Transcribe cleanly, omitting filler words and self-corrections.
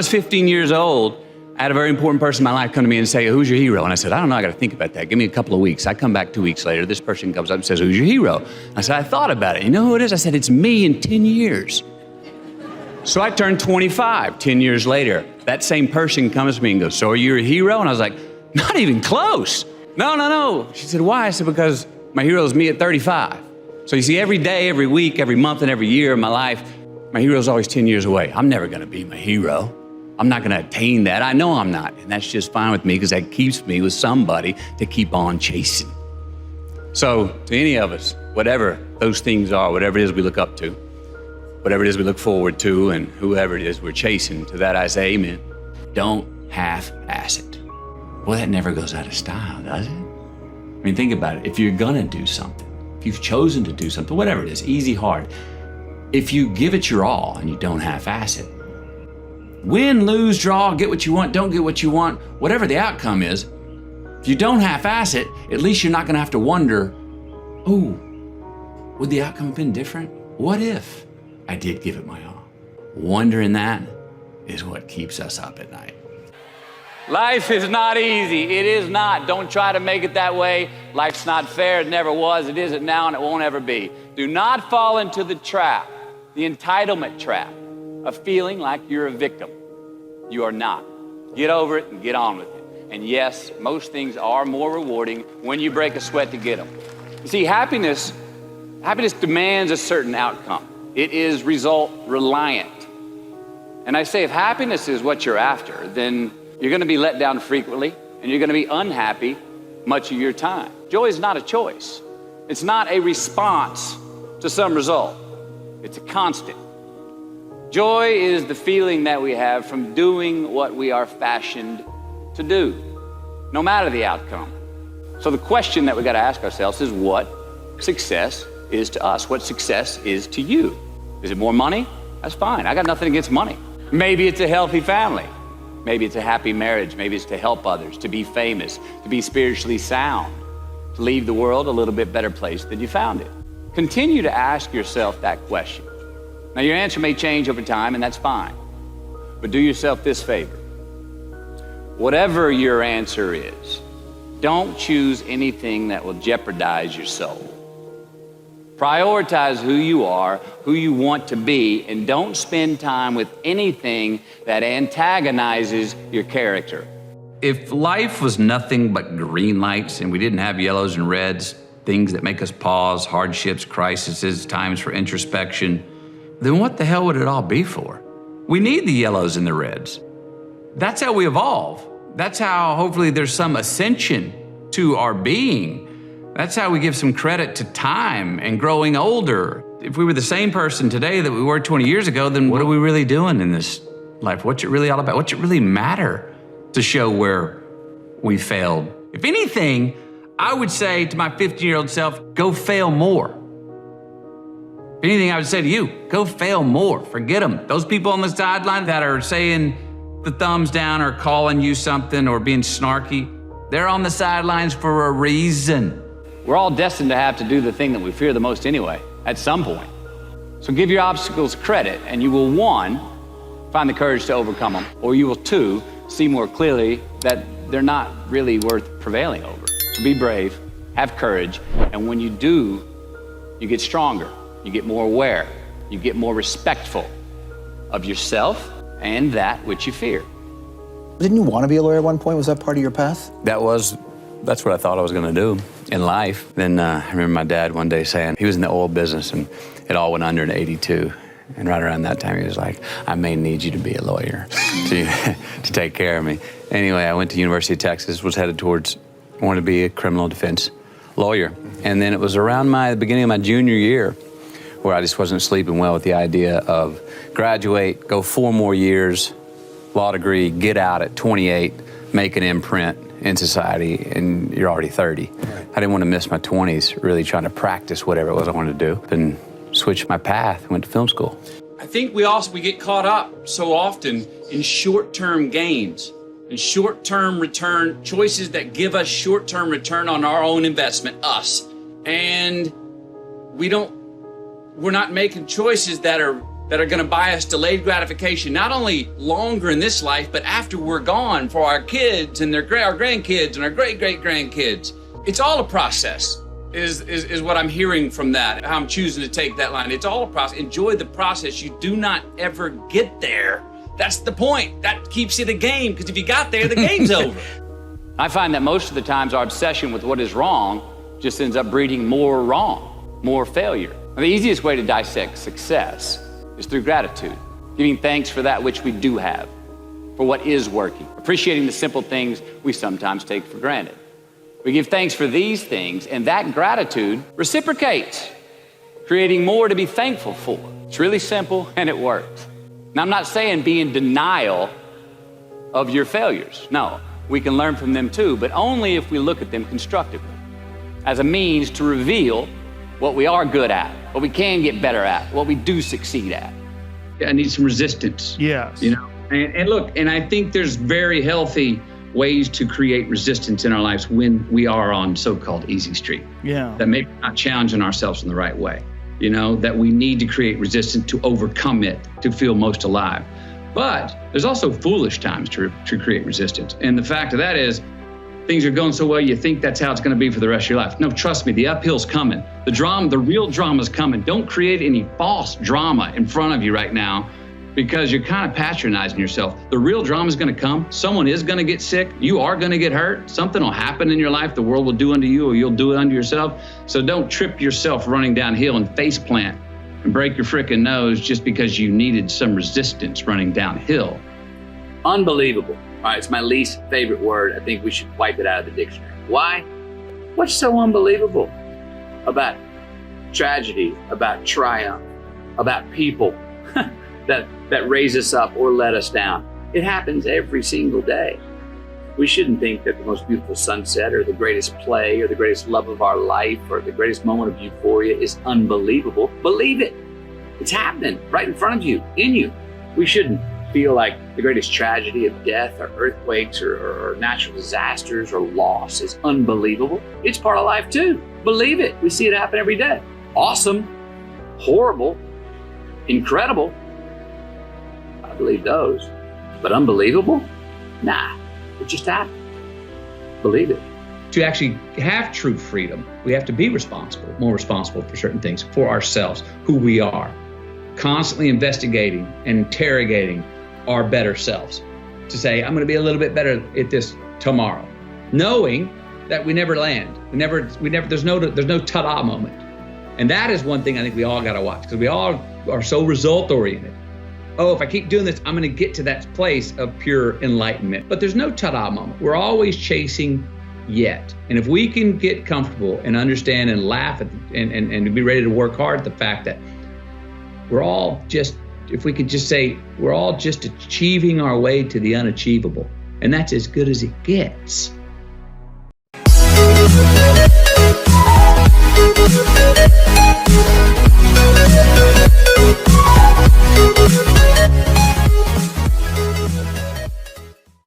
was 15 years old, I had a very important person in my life come to me and say, who's your hero? And I said, I don't know, I got to think about that. Give me a couple of weeks. I come back 2 weeks later. This person comes up and says, who's your hero? I said, I thought about it. You know who it is? I said, it's me in 10 years. So I turned 25 10 years later. That same person comes to me and goes, so are you a hero? And I was like, not even close. No. She said, why? I said, because my hero is me at 35. So you see, every day, every week, every month, and every year of my life, my hero is always 10 years away. I'm never going to be my hero. I'm not going to attain that. I know I'm not. And that's just fine with me because that keeps me with somebody to keep on chasing. So to any of us, whatever those things are, whatever it is we look up to, whatever it is we look forward to, and whoever it is we're chasing, to that I say amen. Don't half-ass it. Well, that never goes out of style, does it? I mean, think about it. If you're going to do something, if you've chosen to do something, whatever it is, easy, hard, if you give it your all and you don't half-ass it, win, lose, draw, get what you want, don't get what you want, whatever the outcome is, if you don't half-ass it, at least you're not going to have to wonder, oh, would the outcome have been different? What if I did give it my all? Wondering that is what keeps us up at night. Life is not easy. It is not. Don't try to make it that way. Life's not fair. It never was. It isn't now, and it won't ever be. Do not fall into the trap, the entitlement trap, of feeling like you're a victim. You are not. Get over it and get on with it. And yes, most things are more rewarding when you break a sweat to get them. You see, happiness demands a certain outcome. It is result reliant. And I say, if happiness is what you're after, then you're going to be let down frequently, and you're going to be unhappy much of your time. Joy is not a choice. It's not a response to some result. It's a constant. Joy is the feeling that we have from doing what we are fashioned to do, no matter the outcome. So the question that we got to ask ourselves is what success is to us, what success is to you. Is it more money? That's fine. I got nothing against money. Maybe it's a healthy family. Maybe it's a happy marriage. Maybe it's to help others, to be famous, to be spiritually sound, to leave the world a little bit better place than you found it. Continue to ask yourself that question. Now, your answer may change over time, and that's fine. But do yourself this favor. Whatever your answer is, don't choose anything that will jeopardize your soul. Prioritize who you are, who you want to be, and don't spend time with anything that antagonizes your character. If life was nothing but green lights and we didn't have yellows and reds, things that make us pause, hardships, crises, times for introspection, then what the hell would it all be for? We need the yellows and the reds. That's how we evolve. That's how hopefully there's some ascension to our being. That's how we give some credit to time and growing older. If we were the same person today that we were 20 years ago, then what are we really doing in this life? What's it really all about? What's it really matter to show where we failed? If anything, I would say to my 15-year-old self, go fail more. If anything, I would say to you, go fail more. Forget them. Those people on the sideline that are saying the thumbs down or calling you something or being snarky, they're on the sidelines for a reason. We're all destined to have to do the thing that we fear the most anyway, at some point. So give your obstacles credit, and you will, one, find the courage to overcome them, or you will, two, see more clearly that they're not really worth prevailing over. So be brave, have courage, and when you do, you get stronger. You get more aware. You get more respectful of yourself and that which you fear. Didn't you want to be a lawyer at one point? Was that part of your path? That's what I thought I was going to do in life. Then I remember my dad one day saying, he was in the oil business and it all went under in '82. And right around that time, he was like, I may need you to be a lawyer to take care of me. Anyway, I went to University of Texas, was headed towards, I wanted to be a criminal defense lawyer. And then it was around the beginning of my junior year where I just wasn't sleeping well with the idea of graduate, go 4 more years, law degree, get out at 28, make an imprint in society, and you're already 30. Right. I didn't want to miss my 20s really trying to practice whatever it was I wanted to do, and switched my path, went to film school. I think we get caught up so often in short-term gains and short-term return, choices that give us short-term return on our own investment, us. And we're not making choices that are that are going to buy us delayed gratification, not only longer in this life, but after we're gone for our kids and our grandkids and our great-great-grandkids. It's all a process, is what I'm hearing from that, how I'm choosing to take that line. It's all a process. Enjoy the process. You do not ever get there. That's the point. That keeps it a game, because if you got there, the game's over. I find that most of the times our obsession with what is wrong just ends up breeding more wrong, more failure. The easiest way to dissect success is through gratitude, giving thanks for that which we do have, for what is working, appreciating the simple things we sometimes take for granted. We give thanks for these things, and that gratitude reciprocates, creating more to be thankful for. It's really simple, and it works. Now, I'm not saying be in denial of your failures. No, we can learn from them too, but only if we look at them constructively, as a means to reveal what we are good at, what we can get better at, what we do succeed at. I need some resistance. Yes. You know, and look, and I think there's very healthy ways to create resistance in our lives when we are on so-called easy street. Yeah. That maybe we're not challenging ourselves in the right way. You know, that we need to create resistance to overcome it, to feel most alive. But there's also foolish times to create resistance. And the fact of that is, things are going so well, you think that's how it's going to be for the rest of your life. No, trust me, the uphill's coming. The drama, the real drama's coming. Don't create any false drama in front of you right now, because you're kind of patronizing yourself. The real drama's going to come. Someone is going to get sick. You are going to get hurt. Something will happen in your life. The world will do unto you, or you'll do it unto yourself. So don't trip yourself running downhill and face plant and break your frickin' nose just because you needed some resistance running downhill. Unbelievable. All right, it's my least favorite word. I think we should wipe it out of the dictionary. Why? What's so unbelievable about tragedy, about triumph, about people that raise us up or let us down? It happens every single day. We shouldn't think that the most beautiful sunset or the greatest play or the greatest love of our life or the greatest moment of euphoria is unbelievable. Believe it. It's happening right in front of you, in you. We shouldn't feel like the greatest tragedy of death or earthquakes or natural disasters or loss is unbelievable. It's part of life too. Believe it. We see it happen every day. Awesome, horrible, incredible. I believe those. But unbelievable? Nah, it just happened. Believe it. To actually have true freedom, we have to be responsible, more responsible for certain things, for ourselves, who we are. Constantly investigating and interrogating our better selves to say, I'm going to be a little bit better at this tomorrow, knowing that we never land. There's no ta-da moment. And that is one thing I think we all got to watch, because we all are so result oriented. Oh, if I keep doing this, I'm going to get to that place of pure enlightenment. But there's no ta-da moment. We're always chasing yet. And if we can get comfortable and understand and laugh at and be ready to work hard at the fact that we're all just, if we could just say, we're all just achieving our way to the unachievable. And that's as good as it gets.